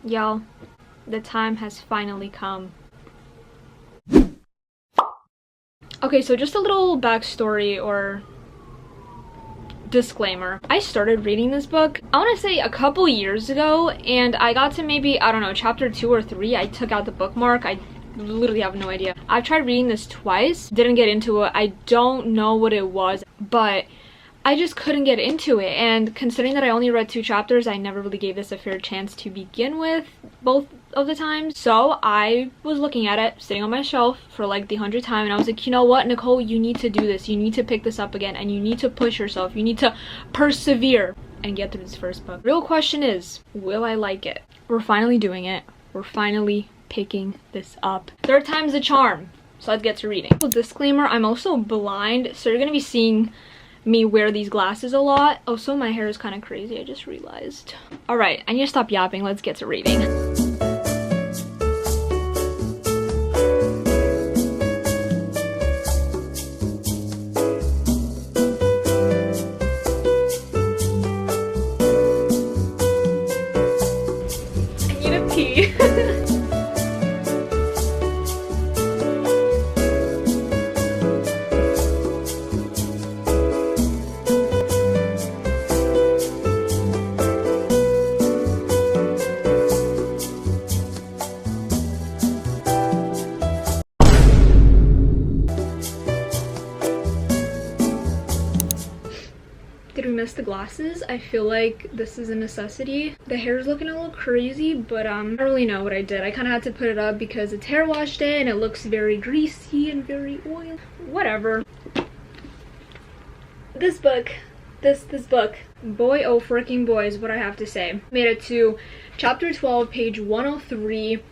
Y'all, the time has finally come. Okay, so just a little backstory or disclaimer. I started reading this book, I want to say a couple years ago, and I got to maybe, I don't know, chapter 2 or 3. I took out the bookmark. I literally have no idea. I've tried reading this twice, didn't get into it. I don't know what it was, but I just couldn't get into it. And considering that I only read 2 chapters, I never really gave this a fair chance to begin with both of the times. So I was looking at it, sitting on my shelf for like the 100th time, and I was like, you know what, Nicole, you need to do this. You need to pick this up again, and you need to push yourself. You need to persevere and get through this first book. Real question is, will I like it? We're finally doing it. We're finally picking this up. 3rd time's the charm. So let's get to reading. Disclaimer, I'm also blind, so you're gonna be seeing me wear these glasses a lot. Also, my hair is kind of crazy, I just realized. All right, I need to stop yapping. Let's get to reading. I need a pee. Did we miss the glasses? I feel like this is a necessity. The hair's looking a little crazy, but I don't really know what I did. I kind of had to put it up because it's hair wash day and it looks very greasy and very oily. Whatever. This book, this book, boy oh freaking boy is what I have to say. Made it to chapter 12, page 103.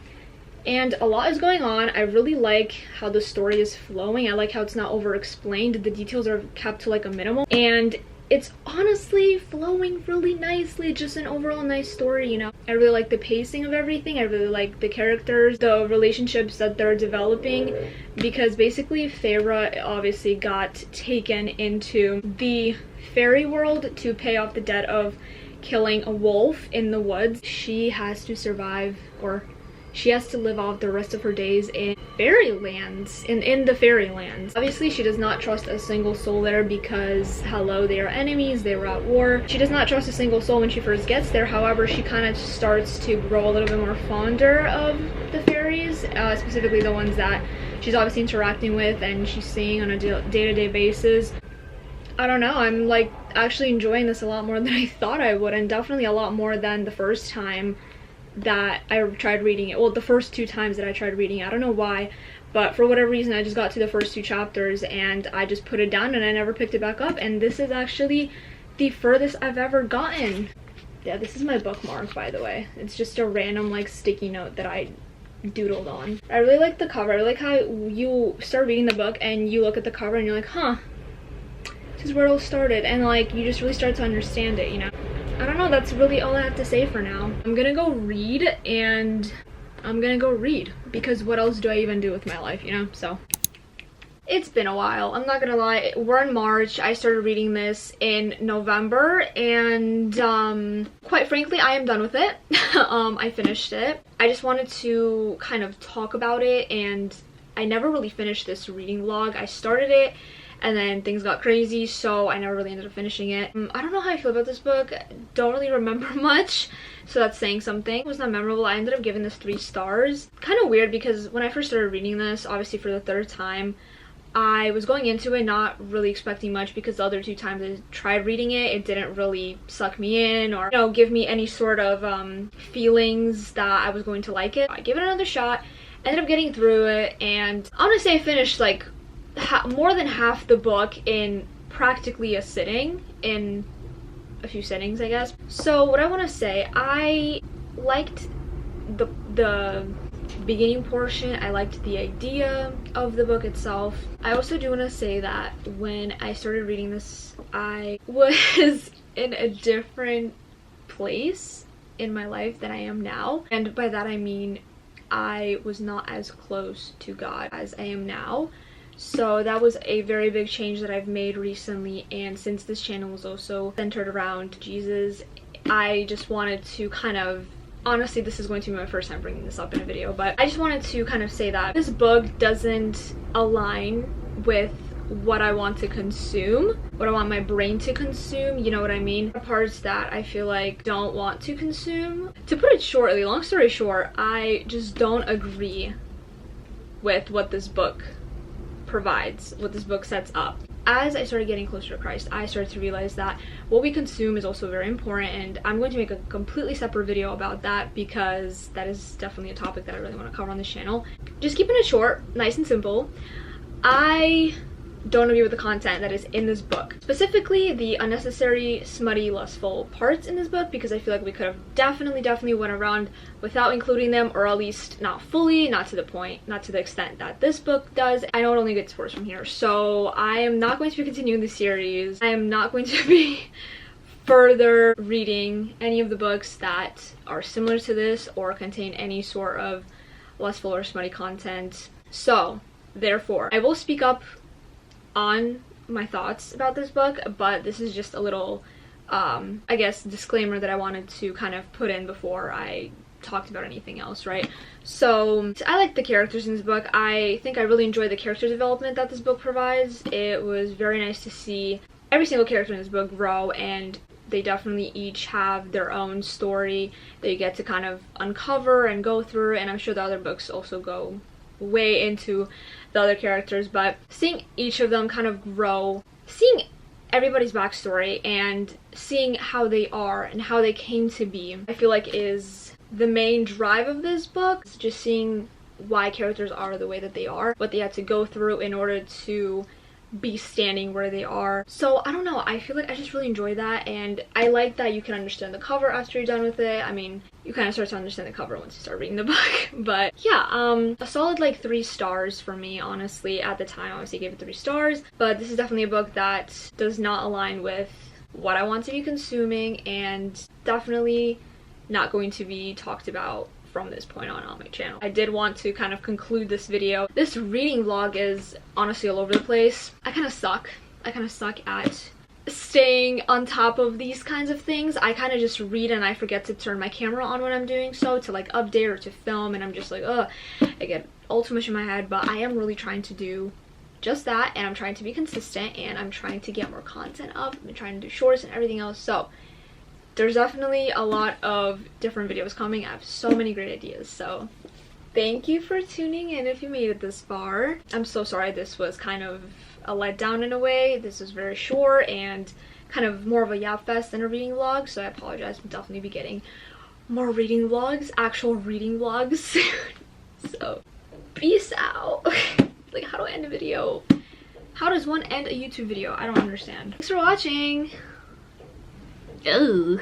And a lot is going on. I really like how the story is flowing. I like how it's not over explained. The details are kept to like a minimum, and it's honestly flowing really nicely. Just an overall nice story, you know. I really like the pacing of everything. I really like the characters, the relationships that they're developing, because basically Feyre obviously got taken into the fairy world to pay off the debt of killing a wolf in the woods. She has to survive, or she has to live off the rest of her days in fairylands, in the fairylands. Obviously, she does not trust a single soul there because, hello, they are enemies, they were at war. She does not trust a single soul when she first gets there. However, she kind of starts to grow a little bit more fonder of the fairies, specifically the ones that she's obviously interacting with and she's seeing on a day-to-day basis. I don't know, I'm like actually enjoying this a lot more than I thought I would, and definitely a lot more than the first time that I tried reading it. Well, the first 2 times that I tried reading it. I don't know why, but for whatever reason I just got to the first 2 chapters and I just put it down and I never picked it back up, and this is actually the furthest I've ever gotten. Yeah, this is my bookmark, by the way. It's just a random like sticky note that I doodled on. I really like the cover. I like how you start reading the book and you look at the cover and you're like, huh, this is where it all started, and like you just really start to understand it, you know. I don't know, that's really all I have to say for now. I'm gonna go read, and I'm gonna go read, because what else do I even do with my life, you know? So it's been a while, I'm not gonna lie. We're in March. I started reading this in November, and quite frankly I am done with it. I finished it. I just wanted to kind of talk about it, and I never really finished this reading vlog. I started it and then things got crazy, so I never really ended up finishing it. I don't know how I feel about this book. Don't really remember much, so that's saying something. It was not memorable. I ended up giving this 3 stars. Kind of weird because when I first started reading this, obviously for the 3rd time, I was going into it not really expecting much, because the other 2 times I tried reading it, it didn't really suck me in or, you know, give me any sort of feelings that I was going to like it. I gave it another shot, ended up getting through it, and I want to say I finished like more than half the book in practically a sitting, in a few sittings, I guess. So what I want to say, I liked the beginning portion. I liked the idea of the book itself. I also do want to say that when I started reading this, I was in a different place in my life than I am now, and by that I mean I was not as close to God as I am now. So that was a very big change that I've made recently, and since this channel was also centered around Jesus, I just wanted to kind of honestly, this is going to be my first time bringing this up in a video, but I just wanted to kind of say that this book doesn't align with what I want to consume, what I want my brain to consume, you know what I mean? Parts that I feel like don't want to consume. To put it shortly, long story short, I just don't agree with what this book provides, what this book sets up. As I started getting closer to Christ, I started to realize that what we consume is also very important, and I'm going to make a completely separate video about that because that is definitely a topic that I really want to cover on this channel. Just keeping it short, nice and simple. I don't agree with the content that is in this book, specifically the unnecessary, smutty, lustful parts in this book, because I feel like we could have definitely went around without including them, or at least not fully, not to the point, not to the extent that this book does. I know it only gets worse from here, so I am not going to be continuing the series. I am not going to be further reading any of the books that are similar to this or contain any sort of lustful or smutty content. So therefore, I will speak up on my thoughts about this book, but this is just a little I guess disclaimer that I wanted to kind of put in before I talked about anything else, right? So I like the characters in this book. I think I really enjoyed the character development that this book provides. It was very nice to see every single character in this book grow, and they definitely each have their own story that you get to kind of uncover and go through, and I'm sure the other books also go way into the other characters, but seeing each of them kind of grow, seeing everybody's backstory and seeing how they are and how they came to be, I feel like is the main drive of this book. It's just seeing why characters are the way that they are, what they had to go through in order to be standing where they are. So I don't know, I feel like I just really enjoy that, and I like that you can understand the cover after you're done with it. I mean, you kind of start to understand the cover once you start reading the book, but yeah, a solid like 3 stars for me, honestly. At the time, obviously gave it 3 stars, but this is definitely a book that does not align with what I want to be consuming, and definitely not going to be talked about from this point on my channel. I did want to kind of conclude this video. This reading vlog is honestly all over the place. I kind of suck at staying on top of these kinds of things. I kind of just read and I forget to turn my camera on when I'm doing so, to like update or to film, and I'm just like, ugh, I get all too much in my head. But I am really trying to do just that, and I'm trying to be consistent, and I'm trying to get more content up. I'm trying to do shorts and everything else, so there's definitely a lot of different videos coming. I have so many great ideas, so thank you for tuning in if you made it this far. I'm so sorry this was kind of a letdown in a way. This was very short and kind of more of a yap fest than a reading vlog, so I apologize. We'll definitely be getting more reading vlogs, actual reading vlogs soon. So peace out. Like, how do I end a video? How does one end a YouTube video? I don't understand. Thanks for watching. Oh.